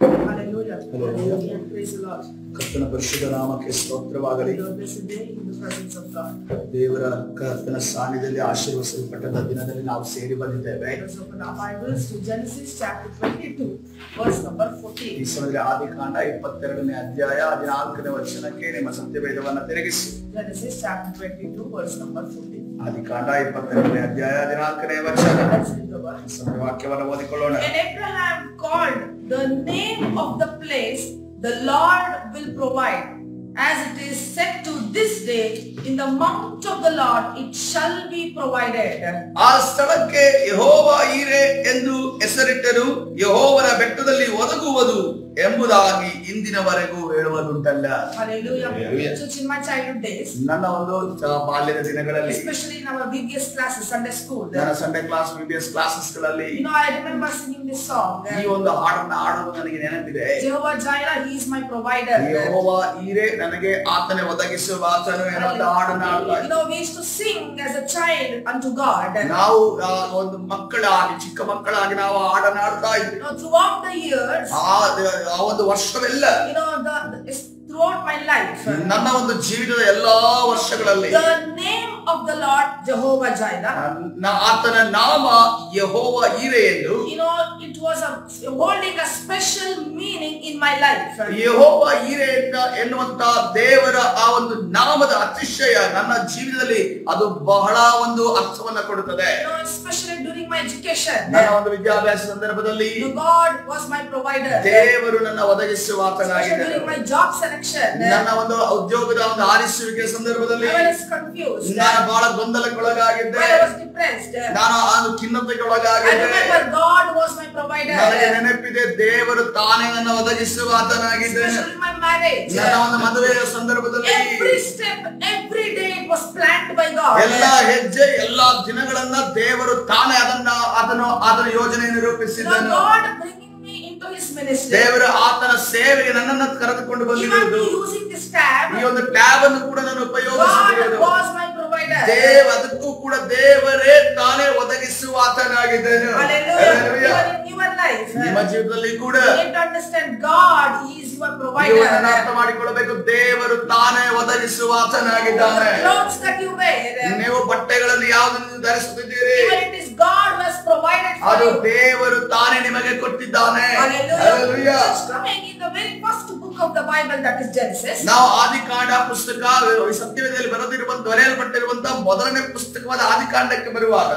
Hallelujah. Hallelujah. Praise the Lord. ಕರ್ತನ ಪರಿಶುದ್ಧ ನಾಮಕ್ಕೆ ಸ್ತೋತ್ರವಾಗಲಿ. Blessed day in the presence of God. ದೇವರ ಕರ್ತನ ಸಾನ್ನಿಧ್ಯದಲ್ಲಿ ಆಶೀರ್ವದಿಸಲ್ಪಟ್ಟ ದಿನದಲ್ಲಿ ನಾವು ಸೇರಿ ಬಂದಿದ್ದೇವೆ. Let's open our Bibles to Genesis chapter 22, verse number 14. ಈ ಸಮಯದಲ್ಲಿ ಆದಿಕಾಂಡ 22ನೇ ಅಧ್ಯಾಯ 14ನೇ ವಚನಕ್ಕೆ ನಿಮ್ಮ ಸತ್ಯವೇದವನ್ನು ತಿರುಗಿಸಿ. Genesis chapter 22, verse number 14. ಆದಿಕಾಂಡ 22ನೇ ಅಧ್ಯಾಯ 14ನೇ ವಚನ. Let's read the word. ಸಮಯ ವಾಕ್ಯವನ್ನು ಓದಿಕೊಳ್ಳೋಣ. And Abraham called the name of the place, the Lord will provide. As it is said to this day, in the mount of the Lord it shall be provided. ಆ ಸ್ಥಳಕ್ಕೆ ಯೆಹೋವ ಈರೆ ಎಂದು ಹೆಸರಿಟ್ಟರು. ಯೆಹೋವನ ಬೆಟ್ಟದಲ್ಲಿ ಒದಗುವುದು ಎಂಬುದಾಗಿ ಇಂದಿನವರೆಗೂ ಹೇಳುವುದುಂಟಲ್ಲ. Hallelujah. So in my childhood days, ನನ್ನ ಒಂದು ಬಾಲ್ಯದ ದಿನಗಳಲ್ಲಿ, especially in our VBS classes, Sunday school, ನನ್ನ ಸಂಡೇ ಕ್ಲಾಸ್ VBS ಕ್ಲಾಸಸ್ ಗಳಲ್ಲಿ I remember singing this song. ಈ ಒಂದು ಹಾಡನ್ನು ಹಾಡೋದು ನನಗೆ ನೆನಪಿದೆ. Jehovah Jireh, he is my provider. ಯೆಹೋವ ಈರೆ, ನನಗೆ ಆತನೇ ಒದಗಿಸುವ ಆತನು ಎನ್ನುವಂತ ಹಾಡನ್ನು ಹಾಡ್ತಾ ಇದ್ದೆ. We used to sing as a child unto God. ನಾವು ಒಂದು ಮಕ್ಕಳಾಗಿ, ಚಿಕ್ಕ ಮಕ್ಕಳಾಗಿ ನಾವು ಹಾಡನ್ನು ಹಾಡ್ತಾ ಇದ್ವಿ. Throughout the years, ಆ ಒಂದು ವರ್ಷವೆಲ್ಲ, throughout my life, ನನ್ನ ಒಂದು ಜೀವಿತದ ಎಲ್ಲಾ ವರ್ಷಗಳಲ್ಲಿ the name of the Lord Jehovah Jireh, ಆತನ ನಾಮ ಯೆಹೋವ ಈರೆ ಎಂದು, it was holding a special meaning in my life. ಯೆಹೋವ ಈರೆ ಎನ್ನುವಂತ ದೇವರ ಆ ಒಂದು ನಾಮದ ಅತಿಶಯ ನನ್ನ ಜೀವಿತದಲ್ಲಿ ಅದು ಬಹಳ ಒಂದು ಅರ್ಥವನ್ನ ಕೊಡುತ್ತದೆ. Especially during my education, ನನ್ನ ಒಂದು ವಿದ್ಯಾಭ್ಯಾಸ ಸಂದರ್ಭದಲ್ಲಿ God was my provider. ದೇವರು ನನ್ನ ಒದಗಿಸುವ ಆತನಾಗಿದ್ದಾನೆ. During my job selection, ನನ್ನ ಒಂದು ಉದ್ಯೋಗದ ಒಂದು ಆರಿಸುವಿಕೆ ಸಂದರ್ಭದಲ್ಲಿ I was confused. ನಾನು ಬಹಳ ಗೊಂದಲಕ್ಕೊಳಗಾಗಿದ್ದೆ. I was depressed. ನಾನು ಆ ಖಿನ್ನತೆಗೆ I ಒಳಗಾಗಿದ್ದೆ. remember God was my provider. ನನಗೆ ನೆನಪಿದೆ, ದೇವರು ತಾನೇ ನನ್ನ ಒದಗಿಸುವ ಆತನಾಗಿದ್ದಾನೆ. Especially my marriage. ನನ್ನ ಒಂದು ಮದುವೆಯ ಸಂದರ್ಭದಲ್ಲಿ Every step, every day it was planned by God. ಎಲ್ಲಾ ಹೆಜ್ಜೆ, ಎಲ್ಲಾ ದಿನಗಳನ್ನ ದೇವರು ತಾನೇ ಅದರ ಯೋಜನೆಯನ್ನು ರೂಪಿಸಿದ್ದಾನೆ. God bringing me into His ministry. ದೇವರು ಆತನ ಸೇವೆಗೆ ನನ್ನನ್ನು ಕರೆದುಕೊಂಡು ಬಂದಿರುವುದು. Even using this tab, ಈ ಒಂದು ಟ್ಯಾಬ್ ಅನ್ನು ಕೂಡ ನಾನು God ಉಪಯೋಗಿಸುತ್ತಿರುವುದು. was my provider. ಅದಕ್ಕೂ ಕೂಡ ದೇವರೇ ತಾನೇ ಒದಗಿಸುವ ಆತನಾಗಿದ್ದಾನೆ. Hallelujah. Even in your life, ನಿಮ್ಮ ಜೀವಿತದಲ್ಲಿ ಕೂಡ you need to understand God is your provider. ನೀವು ಅರ್ಥ ಮಾಡಿಕೊಳ್ಳಬೇಕು, ದೇವರು ತಾನೇ ಒದಗಿಸುವ ಆತನಾಗಿದ್ದಾನೆ. The clothes that you wear, ನೀವು ಬಟ್ಟೆಗಳನ್ನು ಯಾವುದನ್ನು ಧರಿಸುತ್ತಿದ್ದೀರಿ, even it is God who has provided for ಅದು you. ದೇವರು ತಾನೇ ನಿಮಗೆ ಕೊಟ್ಟಿದ್ದಾನೆ. Hallelujah. Just coming in the very first book of the Bible, that is Genesis. ನಾವು ಆದಿಕಾಂಡ ಪುಸ್ತಕ ಸತ್ಯವೇದದಲ್ಲಿ ಬರೆಯಲ್ಪಟ್ಟಿರುವಂತಹ ಮೊದಲನೇ ಪುಸ್ತಕವಾದ ಆದಿಕಾಂಡಕ್ಕೆ ಬರುವಾಗ,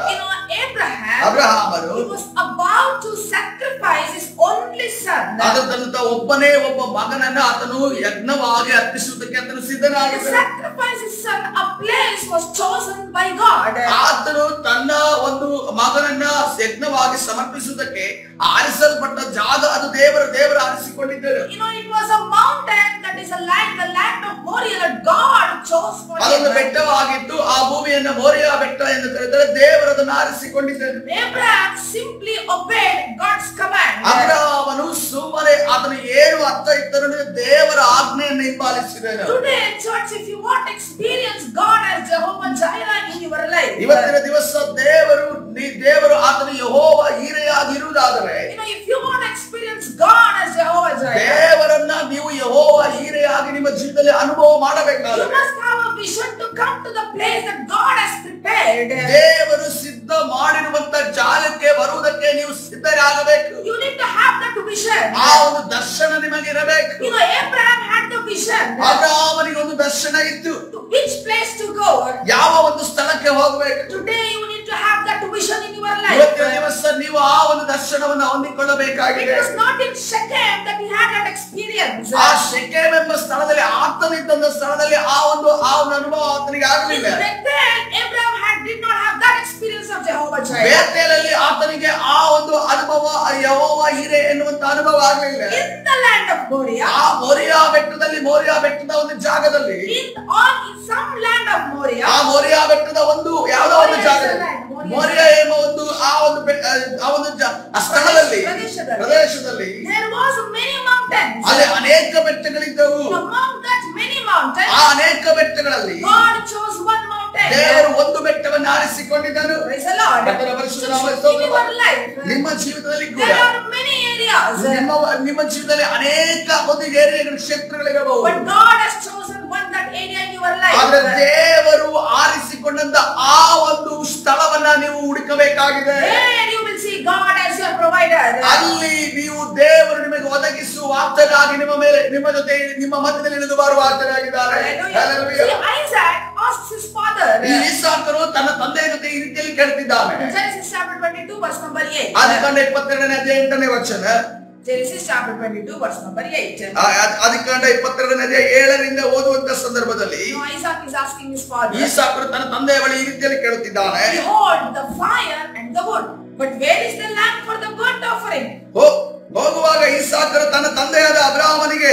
ಅಬ್ರಹಾಮನು he was about to sacrifice his only son. ಆತನ ಒಬ್ಬನೇ ಒಬ್ಬ ಮಗನನ್ನು ಆತನು ಯಜ್ಞವಾಗಿ ಅರ್ಪಿಸುವುದಕ್ಕೆ ಆತನು To ಸಿದ್ಧನಾಗಿದ್ದನು. sacrifice his son, a place was chosen by God. ಆತನು ತನ್ನ ಒಂದು ಮಗನನ್ನ ಯಜ್ಞವಾಗಿ ಸಮರ್ಪಿಸುವುದಕ್ಕೆ ಆರಿಸಲ್ಪಟ್ಟ ಜಾಗ ಅದು ದೇವರು ಆರಿಸಿಕೊಂಡಿದ್ದರು. It was a mountain, that is the land of Moriah that God chose for ಅದೊಂದು him. ಬೆಟ್ಟವಾಗಿತ್ತು. ಆ ಭೂಮಿಯನ್ನು ಮೋರಿಯಾ ಬೆಟ್ಟ ಎಂದು ಕರೆದರೆ ದೇವರು ಅದನ್ನು ಆರಿಸಿಕೊಂಡಿದ್ದರು. Abraham simply obeyed God's command. ಅಬ್ರಹಾಮನು ಸುಮ್ಮನೆ ಆತನು ಏನು ಅರ್ಥ ಇತ್ತನು ದೇವರ ಆಜ್ಞೆಯನ್ನು ಹಿಂಬಾಲಿಸಿದನು. Today, church, if you want to experience God as Jehovah Jireh in your life, ಇವತ್ತಿನ ದಿವಸ ದೇವರು ಆತನು ಯೆಹೋವ ಈರೆಯಾಗಿ ಇರುವುದಾದರೆ, if you want to experience God as Jehovah Jireh, ದೇವರನ್ನ ನೀವು ಯೆಹೋವ ಈರೆಯಾಗಿ ನಿಮ್ಮ ಜೀವಿತದಲ್ಲಿ ಅನುಭವ you ಮಾಡಬೇಕಾದರೆ must have a vision to come to the place that God has prepared. ದೇವರು ಸಿದ್ಧ ಮಾಡಿರುವಂತ ಜಾಗಕ್ಕೆ ಬರುವುದಕ್ಕೆ ನೀವು ಸಿದ್ಧರಾಗಬೇಕು. You need to have that vision. ಆ ಒಂದು ದರ್ಶನ ನಿಮಗಿರಬೇಕು. Abraham had the vision. ಅಬ್ರಹಾಮನಿಗೆ ಒಂದು ದರ್ಶನ ಇತ್ತು, To which place to go. ಯಾವ ಒಂದು ಸ್ಥಳಕ್ಕೆ ಹೋಗಬೇಕು. Today you need to have that vision in your life. ಇವತ್ತಿನ ದಿವಸ ನೀವು ಆ ಒಂದು ದರ್ಶನವನ್ನು ಹೊಂದಿಕೊಳ್ಳಬೇಕಾಗಿದೆ. It was not in Shechem that he had that experience. ಆ ಶೆಕೆಮ್ ಎಂಬ ಸ್ಥಳದಲ್ಲಿ, ಆತನಿದ್ದಂತ ಸ್ಥಳದಲ್ಲಿ ಆ ಒಂದು ಅನುಭವ ಆತನಿಗೆ ಆಗಲಿಲ್ಲ. Abraham did not have that experience of Jehovah Jireh. ಬೇತೇಲಲ್ಲಿ ಆತನಿಗೆ ಆ ಒಂದು ಅನುಭವ, ಯೆಹೋವ ಈರೆ ಎನ್ನುವಂತ ಅನುಭವ ಆಗಲಿಲ್ಲ. In the land of Moriah, ಆ ಮೋರಿಯಾ ಬೆಟ್ಟದ ಒಂದು ಜಾಗದಲ್ಲಿ, in some land of Moriah, ಆ ಮೋರಿಯಾ ಬೆಟ್ಟದ ಒಂದು ಯಾವುದೋ ಒಂದು ಜಾಗದಲ್ಲಿ, ಮೋರಿಯಾ ಎಂಬ ಒಂದು ಆ ಒಂದು ಸ್ಥಳದಲ್ಲಿ, ಪ್ರದೇಶದಲ್ಲಿ there was many mountains. ಅಲ್ಲಿ ಅನೇಕ ಬೆಟ್ಟಗಳಿದ್ದವು. Among that many mountains, ಆ ಅನೇಕ ಬೆಟ್ಟಗಳಲ್ಲಿ God chose one mountain. ದೇವರು ಒಂದು ಬೆಟ್ಟವನ್ನು ಆರಿಸಿಕೊಂಡಿದ್ದನು. Praise the Lord. ಕರ್ತನ ಪರಿಶುದ್ಧ ನಾಮಕ್ಕೆ In your ಸ್ತೋತ್ರ. life, ನಿಮ್ಮ ಜೀವಿತದಲ್ಲಿ ಕೂಡ there are many areas areas. ನಿಮ್ಮ ಜೀವಿತದಲ್ಲಿ ಅನೇಕ ಒಂದು ಏರಿಯಾಗಳ ಕ್ಷೇತ್ರಗಳಿರಬಹುದು. But God has chosen one that area in your life. ಆದ್ರೆ ದೇವರು ಆರಿಸಿಕೊಂಡಂತ ಆ ಒಂದು ಸ್ಥಳವನ್ನ ನೀವು ಹುಡುಕಬೇಕಾಗಿದೆ. There you will see God as your provider. ಅಲ್ಲಿ ನೀವು ದೇವರು ನಿಮಗೆ ಒದಗಿಸುವ ಆತನಾಗಿ ನಿಮ್ಮ ಜೊತೆ ನಿಮ್ಮ ಮಧ್ಯದಲ್ಲಿ ಇಳಿದು ಬರುವ ಆತನಾಗಿದ್ದಾರೆ. See, Isaac asks his father. ಇಸಾಕನು ತನ್ನ ತಂದೆಯ ಜೊತೆ ಈ ರೀತಿಯಲ್ಲಿ ಕೇಳ್ತಿದ್ದಾನೆ. Genesis chapter 22 verse number 8. ಆದಿಕಾಂಡ 22ನೇ ಅಧ್ಯಾಯ 8ನೇ ವಚನ. Genesis chapter 22 verse number 8. ಆದಿಕಾಂಡ 22ನೇ ಅಧ್ಯಾಯ 7ರಿಂದ ಓದುವಂತ ಸಂದರ್ಭದಲ್ಲಿ Isaac is asking his father. ಇಸಾಕನು ತನ್ನ ತಂದೆಯ ಬಳಿ ಈ ರೀತಿಯಲ್ಲಿ ಕೇಳುತ್ತಿದ್ದಾನೆ. Behold the fire and the wood, but where is the lamb for the burnt offering? ಹೋಗುವಾಗ ಇಸಾಕನು ತನ್ನ ತಂದೆಯಾದ ಅಬ್ರಹಾಮನಿಗೆ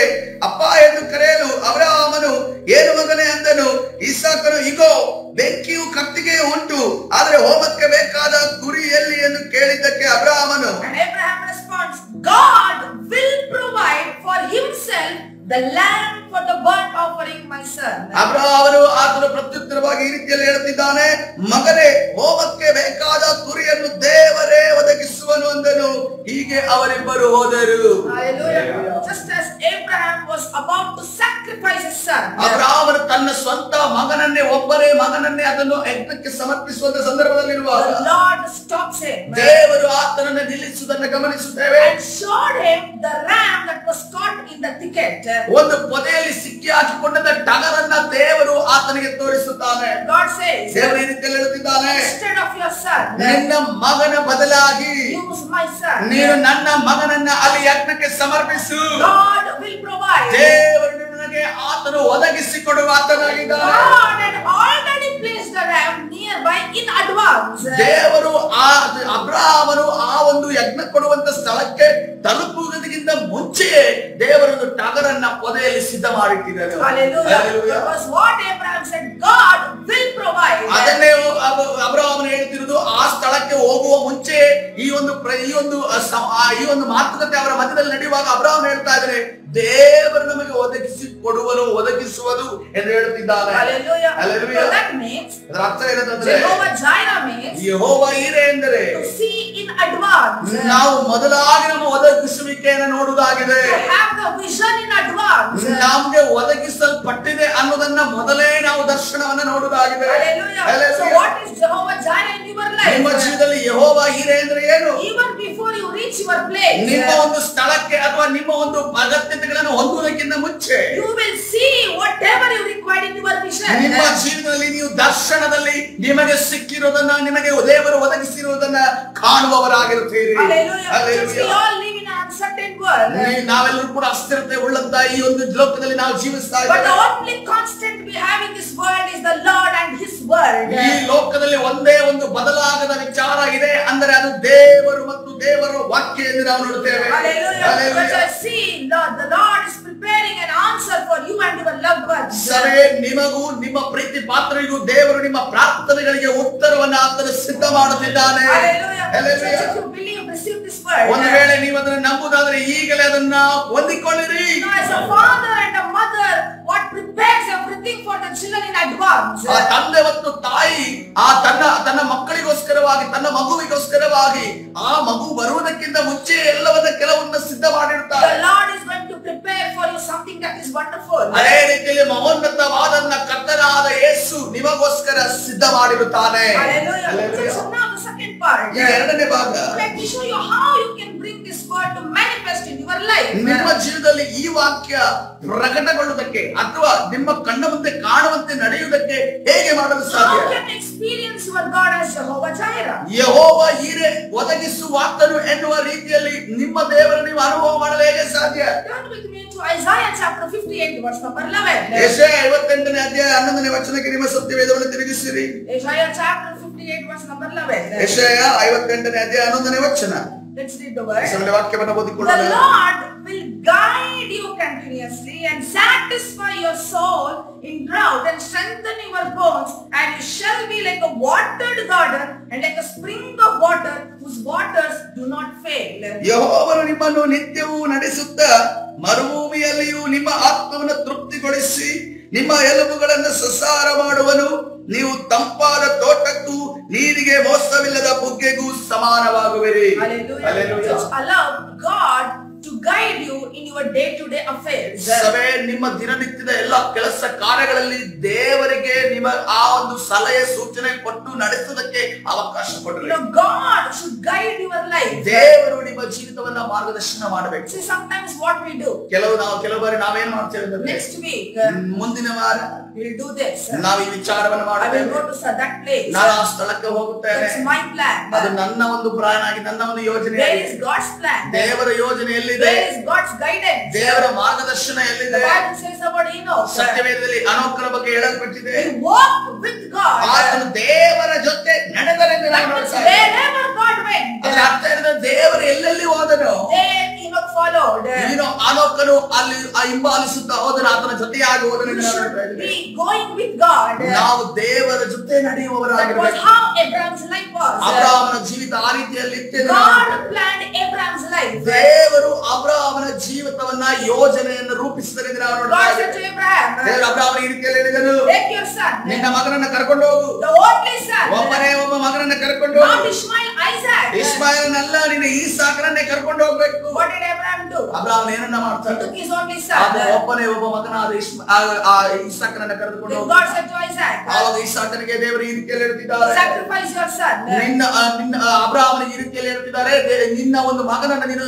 ಅಪ್ಪ ಎಂದು ಕರೆಯಲು ಅಬ್ರಹಾಮನು ಏನು ಮಗನೇ ಅಂದನು. ಇಸಾಕನು ಇಗೋ ಬೆಂಕಿಯು ಕತ್ತಿಗೆಯು ಉಂಟು, ಆದರೆ ಹೋಮಕ್ಕೆ ಬೇಕಾದ ಕುರಿ ಎಲ್ಲಿ ಎಂದು ಕೇಳಿದ್ದಕ್ಕೆ ಅಬ್ರಹಾಮನು And Abraham responds, God will provide for himself the lamb for the burnt offering, my son. ಅಬ್ರಹಾಮನು ಆತನ ಪ್ರತ್ಯುತ್ತರವಾಗಿ ಈ ರೀತಿಯಲ್ಲಿ ಹೇಳುತ್ತಿದ್ದಾನೆ, ಮಗನೇ ಹೋಮಕ್ಕೆ ಬೇಕಾದ ಕುರಿಯನ್ನು ದೇವರೇ ಒದಗಿಸುವನು ಅಂದನು. ಹೀಗೆ ಅವರಿಬ್ಬರು ಹೋದರು. Hallelujah. Just as Abraham was about to sacrifice his son, ಅಬ್ರಹಾಮನು ತನ್ನ ಸ್ವಂತ ಮಗನನ್ನೇ ಒಬ್ಬರೇ ಮಗನನ್ನೇ ಅದನ್ನು ಯಜ್ಞಕ್ಕೆ ಸಮರ್ಪಿಸುವಂತ ಸಂದರ್ಭದಲ್ಲಿರುವಾಗ the Lord stops him ದೇವರು ಆತನನ್ನು ನಿಲ್ಲಿಸುವುದನ್ನು ಗಮನಿಸುತ್ತೇವೆ. and showed him the ram that was caught in the thicket. ಒಂದು ಪೊದೆಯಲ್ಲಿ ಸಿಕ್ಕಿ ಹಾಕಿಕೊಂಡ ಟಗರನ್ನ ದೇವರು ಆತನಿಗೆ ತೋರಿಸುತ್ತಾನೆ. God says, ದೇವರು ಈ ರೀತಿಯಲ್ಲಿ ಹೇಳುತ್ತಿದ್ದಾನೆ, instead of your son, ನಿನ್ನ ಮಗನ ಬದಲಾಗಿ use my son. ನೀನು ನನ್ನ ಮಗನನ್ನ ಅಲ್ಲಿ ಯಜ್ಞಕ್ಕೆ ಸಮರ್ಪಿಸು. God will provide. ದೇವರು ನಿನಗೆ ಆತನು ಒದಗಿಸಿಕೊಡುವ ಆತನಾಗಿದ್ದಾನೆ. God had already placed the ram nearby in advance. ದೇವರು ಅಬ್ರಹಾಮನು ಆ ಒಂದು ಯಜ್ಞ ಕೊಡುವಂತ ಸ್ಥಳಕ್ಕೆ ತಲುಪುವುದಕ್ಕಿಂತ ಮುಂಚೆಯೇ ದೇವರೊಂದು ಟಗರನ್ನ ಪೊದೆಯಲ್ಲಿ ಸಿದ್ಧ ಮಾಡಿಟ್ಟಿದ್ದಾರೆ. Hallelujah. Because what Abraham said, God will provide. ಅದನ್ನೇ ಅಬ್ರಹಾಮನು ಹೇಳ್ತಿರುವುದು, ಆ ಸ್ಥಳಕ್ಕೆ ಹೋಗುವ ಮುಂಚೆ ಈ ಒಂದು ಮಾತುಕತೆ ಅವರ ಮಧ್ಯದಲ್ಲಿ ನಡೆಯುವಾಗ ಅಬ್ರಹಾಮನು ಹೇಳ್ತಾ ಇದ್ದಾರೆ, ದೇವರು ನಮಗೆ ಒದಗಿಸುವುದು ಎಂದು ಹೇಳುತ್ತಿದ್ದಾರೆ. Hallelujah. So that means ಅದರ ಅರ್ಥ ಏನಂತಂದ್ರೆ Jehovah Jireh means ಯೆಹೋವ ಈರೆ ಎಂದರೆ to see in advance. ನಾವು ಮೊದಲಾಗಿ ನಮ್ಮ ಒದಗಿಸುವಿಕೆಯನ್ನು ನೋಡುವುದಾಗಿದೆ. To have the vision in advance. ನಮಗೆ ಒದಗಿಸಲ್ಪಟ್ಟಿದೆ ಅನ್ನೋದನ್ನ ಮೊದಲೇ ನಾವು ದರ್ಶನವನ್ನ ನೋಡುವುದಾಗಿದೆ. Hallelujah. So what is Jehovah Jireh in your life? ನಿಮ್ಮ ಜೀವಿತದಲ್ಲಿ ಯೆಹೋವ ಈರೆ ಅಂದ್ರೆ ಏನು? Even before you reach your place, ನಿಮ್ಮ ಒಂದು ಸ್ಥಳಕ್ಕೆ ಅಥವಾ ನಿಮ್ಮ ಒಂದು ಅಗತ್ಯತೆಗಳನ್ನು ಹೊಂದುವುದಕ್ಕಿಂತ ಮುಂಚೆ you will see whatever you require in your vision. ನಿಮ್ಮ ಜೀವನದಲ್ಲಿ ನೀವು ದರ್ಶನದಲ್ಲಿ ನಿಮಗೆ ಸಿಕ್ಕಿರೋದನ್ನ, ನಿಮಗೆ ದೇವರು ಒದಗಿಸಿರುವುದನ್ನ ಕಾಣುವವರಾಗಿರುತ್ತೀರಿ. Hallelujah. Since we all live in an uncertain world, ನಾವೆಲ್ಲರೂ ಕೂಡ ಅಸ್ಥಿರತೆ ಉಳ್ಳಂತ ಈ ಒಂದು ಲೋಕದಲ್ಲಿ ನಾವು ಜೀವಿಸ್ತಾ but the ಇದ್ದೇವೆ. only constant we have in this world is the Lord and His word. ಈ ಲೋಕದಲ್ಲಿ ಒಂದೇ ಒಂದು ಬದಲಾಗದ ವಿಚಾರ ಇದೆ, ಅಂದರೆ ಅದು ದೇವರು ಮತ್ತು ದೇವರ ವಾಕ್ಯ ಎಂದು ನಾವು ನೋಡುತ್ತೇವೆ. Hallelujah. Because I see the Lord is preparing an answer for you and your loved ones. ಸರಿ, ನಿಮಗೂ ನಿಮ್ಮ ಪ್ರೀತಿ ಪಾತ್ರರಿಗೂ ದೇವರು ನಿಮ್ಮ ಪ್ರಾರ್ಥನೆಗಳಿಗೆ ಉತ್ತರವನ್ನು ಆತನು ಸಿದ್ಧ ಮಾಡುತ್ತಿದ್ದಾನೆ. Hallelujah. Hallelujah. So if you believe, receive this word. ಒಂದು ವೇಳೆ ನೀವು ಅದನ್ನು ನಂಬುವುದಾದರೆ ಈಗಲೇ ಅದನ್ನ ಹೊಂದಿಕೊಳ್ಳಿರಿ. As a father and a mother, what prepares everything for the children in advance. ಆ ತಂದೆ ಮತ್ತು ತಾಯಿ ಆ ತನ್ನ ಮಕ್ಕಳಿಗೋಸ್ಕರವಾಗಿ, ತನ್ನ ಮಗುವಿಗೋಸ್ಕರವಾಗಿ, ಆ ಮಗು ಬರುವುದಕ್ಕಿಂತ ಮುಂಚೆ ಎಲ್ಲವನ್ನ ಕೆಲವನ್ನ ಸಿದ್ಧ ಮಾಡಿರುತ್ತಾರೆ. The Lord is going to prepare for you something that is wonderful. ಅದೇ ರೀತಿಯಲ್ಲಿ ಮಹೋನ್ನತವಾದನ್ನ ಕರ್ತನಾದ ಯೇಸು ನಿಮಗೋಸ್ಕರ ಸಿದ್ಧ ಮಾಡಿರುತ್ತಾನೆ. Hallelujah. So now the second part. ಈಗ ಎರಡನೇ ಭಾಗ, Let me show you how you can bring this word to manifest in your life. ನಿಮ್ಮ ಜೀವಿತದಲ್ಲಿ ಈ ವಾಕ್ಯ ಪ್ರಕಟಗೊಳ್ಳುವುದಕ್ಕೆ ಅಥವಾ ನಿಮ್ಮ ಕಣ್ಣ ಮುಂದೆ ಕಾಣುವಂತೆ ನಡೆಯುವುದಕ್ಕೆ ಹೇಗೆ ಮಾಡಲು ಸಾಧ್ಯ? How can you experience your God as Jehovah Jireh? ಯೆಹೋವ ಈರೆ ಒದಗಿಸುವಾತನು ಎನ್ನುವ ರೀತಿಯಲ್ಲಿ ನಿಮ್ಮ ದೇವರ ನೀವು ಅನುಭವ ಮಾಡಲು ಹೇಗೆ ಸಾಧ್ಯ? Turn with me to Isaiah chapter 58 verse number 11. ಯೆಶಾಯ 58ನೇ ಅಧ್ಯಾಯ 11ನೇ ವಚನಕ್ಕೆ ನಿಮ್ಮ ಸತ್ಯವೇದವನ್ನು ತಿರುಗಿಸಿರಿ. Isaiah chapter 58 verse number 11. ಯೆಶಾಯ 58ನೇ ಅಧ್ಯಾಯ 11ನೇ ವಚನ. Let's read the word. ವಾಕ್ಯವನ್ನು The ಓದಿಕೊಳ್ಳೋಣ. Lord will guide you continuously and satisfy your soul in drought and strengthen your bones, and you shall be like a watered garden and like a spring of water whose waters do not fail. ಯೆಹೋವನು ನಿಮ್ಮನ್ನು ನಿತ್ಯವೂ ನಡೆಸುತ್ತಾ ಮರುಭೂಮಿಯಲ್ಲಿಯೂ ನಿಮ್ಮ ಆತ್ಮವನ್ನು ತೃಪ್ತಿಗೊಳಿಸಿ ನಿಮ್ಮ ಎಲುಬುಗಳನ್ನು ಸಸಾರ ಮಾಡುವನು. ನೀವು ತಂಪಾದ ತೋಟಕ್ಕೂ ನೀರಿಗೆ ಹಕ್ಕಿಗೆ ಮೋಸವಿಲ್ಲದ ಬುಗ್ಗೆಗೂ ಸಮಾನವಾಗುವಿರಿ. Hallelujah. Just allow God to guide you in your day-to-day affairs. ಸಭೆ ನಿಮ್ಮ ದಿನನಿತ್ಯದ ಎಲ್ಲ ಕೆಲಸ ಕಾರ್ಯಗಳಲ್ಲಿ ದೇವರಿಗೆ ನಿಮ್ಮ ಆ ಒಂದು ಸಲಹೆ ಸೂಚನೆ ಕೊಟ್ಟು ನಡೆಸುವುದಕ್ಕೆ ಅವಕಾಶ ಕೊಡ್ರಿ. God should guide your life. ದೇವರು ನಿಮ್ಮ ಜೀವಿತವನ್ನ ಮಾರ್ಗದರ್ಶನ ಮಾಡಬೇಕು. See, sometimes what we do, ಕೆಲವು ಬಾರಿ ನಾವೇನ್ ಮಾಡ್ತೇವೆ ಅಂದ್ರೆ next week ಮುಂದಿನ ವಾರ we'll do this, ನಾವು ಈ ವಿಚಾರವನ್ನು I will ಮಾಡುತ್ತೇವೆ, go to that place, ನಾನು ಆ ಸ್ಥಳಕ್ಕೆ ಹೋಗುತ್ತೇನೆ, that's my plan. ಅದು ನನ್ನ ಒಂದು ಪ್ಲಾನ್ ಆಗಿ ನನ್ನ ಒಂದು ಯೋಜನೆ Where ಆಗಿದೆ. is God's plan? ದೇವರ ಯೋಜನೆ ಎಲ್ಲಿದೆ? Where is God's guidance? ದೇವರ ಮಾರ್ಗದರ್ಶನ The ಎಲ್ಲಿದೆ? Bible says about Enoch, ಸತ್ಯವೇದದಲ್ಲಿ ಅನೋಕನ ಬಗ್ಗೆ ಹೇಳಲ್ಪಟ್ಟಿದೆ. he walked with God. ಆತನು ದೇವರ ಜೊತೆ ನಡೆದನೆಂದು ನಾವು That means ನೋಡ್ತಾ ಇದ್ದೇವೆ. wherever God went, ಅದರ ಅರ್ಥ ಏನಂದ್ರೆ ದೇವರು ಎಲ್ಲೆಲ್ಲಿ ಹೋದನು there Enoch followed. ಅನೋಕನು ಅಲ್ಲಿ ಹಿಂಬಾಲಿಸುತ್ತಾ ಹೋದನು, ಆತನ ಜೊತೆಯಾಗಿ ಹೋದನು We ಎಂದು ನಾವು should ನೋಡ್ತಾ ಇದ್ದೇವೆ. be going with God. ನಾವು ದೇವರ ಜೊತೆ That was ನಡೆಯುವವರಾಗಿರಬೇಕು. how Abraham's life was. ಅಬ್ರಾಮನ ಜೀವಿತ ಆ ರೀತಿಯಲ್ಲಿ ಇತ್ತು. God planned Abraham's life. ದೇವರು ಅಬ್ರಾಮನ ಜೀವಿತವನ್ನ ಯೋಜನೆಯನ್ನು ರೂಪಿಸಿದರೆಂದು ನಾವು ನೋಡ್ತಾ God said ಇದ್ದೇವೆ. to Abraham, ದೇವರು ಅಬ್ರಾಮನ ಈ ರೀತಿಯಲ್ಲಿ ಹೇಳಿದನು, take your son, ನಿನ್ನ ಮಗನನ್ನ ಕರ್ಕೊಂಡು ಹೋಗು, the only son, ಒಬ್ಬನೇ ಒಬ್ಬ ಮಗನನ್ನ ಕರ್ಕೊಂಡು ಹೋಗು, not Ishmael, Isaac. ಇಸ್ಮಾಯೇಲನಲ್ಲ ನಿನ್ನ ಈಸಾಕನನ್ನೇ ಕರ್ಕೊಂಡು ಹೋಗ್ಬೇಕು. What did Abraham do? ಅಬ್ರಾಮನ ಏನನ್ನ He ಮಾಡ್ತಾನೆ? took his only ಆತ son. ಒಬ್ಬನೇ ಒಬ್ಬ ಮಗನಾದ ಈಸಾಕನನ್ನ ಕರೆದುಕೊಂಡು Then ಹೋಗು. God said to Isaac, ಆವಾಗ ಈಸಾಕನಿಗೆ ದೇವರು ಈ ರೀತಿಯಲ್ಲಿ ಹೇಳ್ತಿದ್ದಾರೆ, sacrifice your son. ನಿನ್ನ ಅಬ್ರಾಮನಿಗೆ ಈ ರೀತಿಯಲ್ಲಿ ಹೇಳ್ತಿದ್ದಾರೆ, ನಿನ್ನ ಒಂದು ಮಗನನ್ನ ನೀನು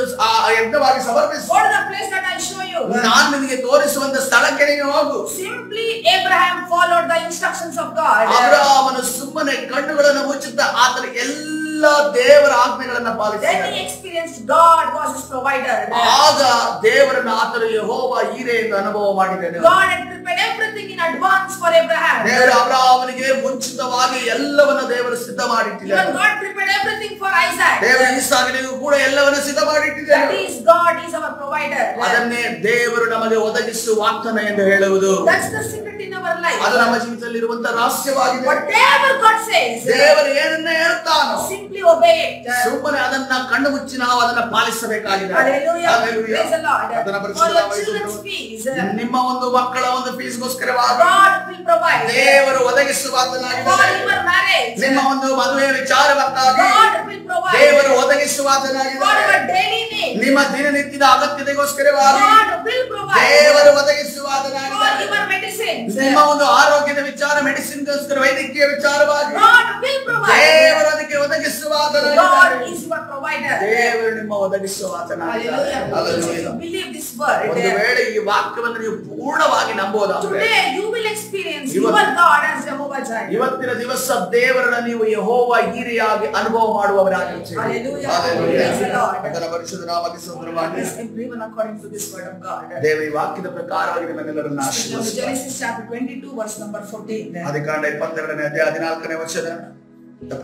ಯಜ್ಞವಾಗಿ ಸಮರ್ಪಿಸು, Go to the place that I show you. ನಾನು ನಿನಗೆ ತೋರಿಸುವಂತ ಸ್ಥಳಕ್ಕೆ ನೀನು ಹೋಗು. Simply Abraham followed the instructions of God. ಅಬ್ರಾಮನು ಸುಮ್ಮನೆ ಕಣ್ಣುಗಳನ್ನು ಮುಚ್ಚುತ್ತಾ ಆತನ ಎಲ್ಲ ದೇವರ ಆಜ್ಞೆಗಳನ್ನ Then ಪಾಲಿಸಿದ. he experienced God was his provider. ಆಗ ದೇವರನ್ನ ಆತನು ಯೆಹೋವ ಈರೆ ಎಂದು ಅನುಭವ ಮಾಡಿದನು. God had prepared everything in advance for Abraham. ದೇವರು ಅಬ್ರಾಮನಿಗೆ ಮುಂಚಿತವಾಗಿ ಎಲ್ಲವನ್ನ ದೇವರು ಸಿದ್ಧ Even ಮಾಡಿಟ್ಟಿದ್ದಾನೆ. God prepared everything for Isaac. ದೇವರು ಈಸಾಕನಿಗೂ ಕೂಡ ಎಲ್ಲವನ್ನ ಸಿದ್ಧ That ಮಾಡಿಟ್ಟಿದ್ದಾನೆ. is, God is our provider. ಅದನ್ನೇ ದೇವರು ನಮಗೆ ಒದಗಿಸುವಾತನ ಎಂದು ಹೇಳುವುದು. That's the secret in our life. ಅದು ನಮ್ಮ ಜೀವಿತದಲ್ಲಿ ಇರುವಂತ ರಹಸ್ಯವಾಗಿದೆ. Whatever God says, ದೇವರು ಏನನ್ನ ಹೇಳ್ತಾನೋ simply obey it. ಸುಮ್ಮನೆ ಅದನ್ನ ಕಣ್ಣು ಮುಚ್ಚಿ ನಾವು ಅದನ್ನ ಪಾಲಿಸಬೇಕಾಗಿದೆ. Hallelujah. Hallelujah. Praise the Lord. ಅದನ್ನ For ಪರಿಶುದ್ಧ your ನಾಮಕ್ಕೆ children's ಸ್ತೋತ್ರ. fees, ನಿಮ್ಮ ಒಂದು ಮಕ್ಕಳ ಒಂದು ಫೀಸ್ಗೋಸ್ಕರವಾಗಿ God will provide. ದೇವರು For ಒದಗಿಸುವಾತನಾಗಿದ್ದಾನೆ. your marriage, ನಿಮ್ಮ ಒಂದು ಮದುವೆ ವಿಚಾರಕ್ಕಾಗಿ God will provide. ದೇವರು For ಒದಗಿಸುವಾತನಾಗಿದ್ದಾನೆ. your daily needs, ನಿಮ್ಮ ದಿನನಿತ್ಯದ ಅಗತ್ಯತೆಗೋಸ್ಕರವಾಗಿ God will provide. ದೇವರು For ಒದಗಿಸುವಾತನಾಗಿದ್ದಾನೆ. your medicines, ನಿಮ್ಮ ಒಂದು ಆರೋಗ್ಯದ ವಿಚಾರ, ಮೆಡಿಸಿನ್ಗೋಸ್ಕರ ವೈದ್ಯಕೀಯ ವಿಚಾರವಾಗಿ God will provide. ದೇವರು ಅದಕ್ಕೆ ಒದಗಿಸುವಾತನಾಗಿದ್ದಾನೆ. God is your provider. ದೇವರು ನಿಮ್ಮ ಒದಗಿಸುವಾತನಾಗಿದ್ದಾನೆ. Hallelujah. Hallelujah. Believe this word. ಒಂದು ವೇಳೆ ಈ ವಾಕ್ಯವನ್ನು ನೀವು ಪೂರ್ಣವಾಗಿ ನಂಬೋದಾದ್ರೆ Today you will experience your God as Jehovah Jireh. ಇವತ್ತಿನ ದಿವಸ ದೇವರನ್ನ ನೀವು ಯೆಹೋವ ಈರೆಯಾಗಿ ಅನುಭವ ಮಾಡುವವರಾಗಿರುತ್ತೀರಿ. Hallelujah. Hallelujah. Praise the Lord. ಆತನ ಪರಿಶುದ್ಧ ನಾಮಕ್ಕೆ ಸ್ತೋತ್ರ ಮಾಡಿ. Bless everyone according to this word of God. ದೇವರ ಈ ವಾಕ್ಯದ ಪ್ರಕಾರವಾಗಿ ನಿಮ್ಮೆಲ್ಲರನ್ನು Now, ಆಶೀರ್ವದಿಸಲಿ. Genesis chapter 22 verse number 14. ಆದಿಕಾಂಡ 22ನೇ ಅಧ್ಯಾಯ 14ನೇ ವಚನದ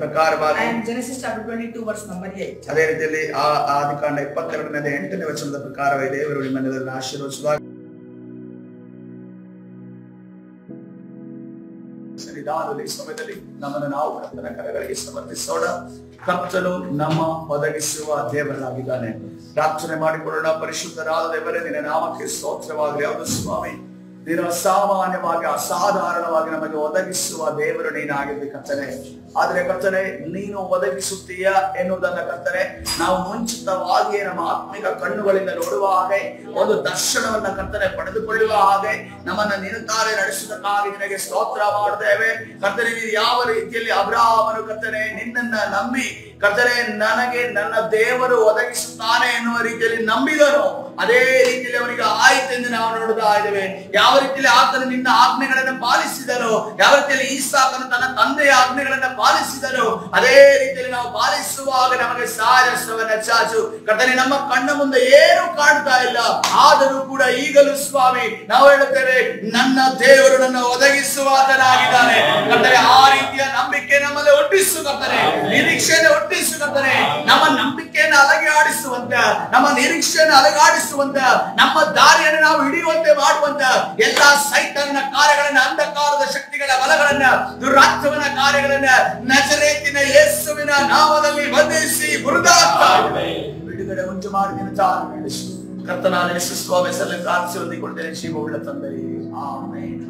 ಪ್ರಕಾರವಾಗಿ And Genesis chapter 22 verse number 8. ಅದೇ ರೀತಿಯಲ್ಲಿ ಆದಿಕಾಂಡ 22ನೇ ಅಧ್ಯಾಯ 8ನೇ ವಚನದ ಪ್ರಕಾರವಾಗಿ ದೇವರು ನಿಮ್ಮೆಲ್ಲರನ್ನು ಆಶೀರ್ವದಿಸುವಾಗ ಸನ್ನಿಧಾನದಲ್ಲಿ ಈ ಸಮಯದಲ್ಲಿ ನಮ್ಮನ್ನು ನಾವು ಕರ್ತನ ಕರಗಳಿಗೆ ಸಮರ್ಪಿಸೋಣ. ಕರ್ತನು ನಮ್ಮ ಒದಗಿಸುವ ದೇವರಾಗಿದ್ದಾನೆ. ಪ್ರಾರ್ಥನೆ ಮಾಡಿಕೊಳ್ಳೋಣ. ಪರಿಶುದ್ಧರಾದ ದೇವರೇ, ನಿನ್ನ ನಾಮಕ್ಕೆ ಸ್ತೋತ್ರವಾಗಲಿ. ಹೌದು ಸ್ವಾಮಿ, ನೀನು ಅಸಾಮಾನ್ಯವಾಗಿ ಅಸಾಧಾರಣವಾಗಿ ನಮಗೆ ಒದಗಿಸುವ ದೇವರು ನೀನಾಗಿದ್ದೆ ಕರ್ತನೆ. ಆದ್ರೆ ಕರ್ತನೆ, ನೀನು ಒದಗಿಸುತ್ತೀಯ ಎನ್ನುವುದನ್ನ ಕರ್ತನೆ ನಾವು ಮುಂಚಿತವಾಗಿಯೇ ನಮ್ಮ ಆತ್ಮಿಕ ಕಣ್ಣುಗಳಿಂದ ನೋಡುವ ಹಾಗೆ, ಒಂದು ದರ್ಶನವನ್ನ ಕರ್ತನೆ ಪಡೆದುಕೊಳ್ಳುವ ಹಾಗೆ ನಮ್ಮನ್ನ ನಿರುತ್ತಾರೆ ನಡೆಸುವುದಕ್ಕಾಗಿ ನಿನಗೆ ಸ್ತೋತ್ರ ಮಾಡುತ್ತೇವೆ ಕರ್ತನೆ. ನೀನು ಯಾವ ರೀತಿಯಲ್ಲಿ ಅಬ್ರಾಮನು ಕರ್ತನೆ ನಿನ್ನನ್ನ ನಂಬಿ ಕರ್ತನೆ ನನಗೆ ನನ್ನ ದೇವರು ಒದಗಿಸುತ್ತಾನೆ ಎನ್ನುವ ರೀತಿಯಲ್ಲಿ ನಂಬಿದನು, ಅದೇ ರೀತಿಯಲ್ಲಿ ಅವನಿಗೆ ಆಯ್ತೆಂದು ನಾವು ನೋಡುತ್ತಾ ಇದ್ದೇವೆ. ಯಾವ ರೀತಿಯಲ್ಲಿ ಆತನು ನಿನ್ನ ಆಜ್ಞೆಗಳನ್ನು ಪಾಲಿಸಿದನು, ಯಾವ ರೀತಿಯಲ್ಲಿ ಈಸಾಕನು ತನ್ನ ತಂದೆಯ ಆಜ್ಞೆಗಳನ್ನ ಪಾಲಿಸಿದನು, ಅದೇ ರೀತಿಯಲ್ಲಿ ನಾವು ಪಾಲಿಸುವಾಗ ನಮಗೆ ಸಾರಸ್ಯವನ್ನ ಚಾಚು ಕರ್ತನೆ. ನಮ್ಮ ಕಣ್ಣ ಮುಂದೆ ಏನು ಕಾಣ್ತಾ ಇಲ್ಲ, ಆದರೂ ಕೂಡ ಈಗಲೂ ಸ್ವಾಮಿ ನಾವು ಹೇಳುತ್ತೇವೆ, ನನ್ನ ದೇವರು ನನ್ನ ಒದಗಿಸುವಾತನಾಗಿದ್ದಾನೆ ಕರ್ತನೆ. ಆ ರೀತಿಯ ನಂಬಿಕೆ ನಮ್ಮಲ್ಲಿ ಹುಟ್ಟಿಸು ಕರ್ತನೆ, ನಿರೀಕ್ಷೆಯನ್ನು ಹುಟ್ಟಿಸು ಕರ್ತನೆ. ನಮ್ಮ ನಂಬಿಕೆಯನ್ನು ಅಲಗೆ ಆಡಿಸುವಂತ, ನಮ್ಮ ನಿರೀಕ್ಷೆಯನ್ನು ಅಲಗಾಡಿಸುವಂತ, ನಮ್ಮ ದಾರಿಯನ್ನು ನಾವು ಹಿಡಿಯುವಂತೆ ಮಾಡುವಂತ ಎಲ್ಲಾ ಸೈತಾನನ ಕಾರ್ಯಗಳನ್ನ, ಅಂಧಕಾರದ ಶಕ್ತಿಗಳ ಬಲಗಳನ್ನ, ದುರಾತ್ಮನ ಕಾರ್ಯಗಳನ್ನ ನಜರೇತಿನ ಯೇಸುವಿನ ನಾಮದಲ್ಲಿ ಬಂಧಿಸಿ ಬಿಡುಗಡೆ ಉಂಟು ಮಾಡಿ ಕರ್ತನಾದ ಯೇಸು ಸ್ವಾಮಿ ಹೆಸರಲ್ಲಿ ಪ್ರಾರ್ಥಿಸಿ ಹೊಂದಿಕೊಳ್ಳುತ್ತೇನೆ. ಜೀವವುಳ್ಳ ತಂದೆಯೇ, ಆಮೆನ್.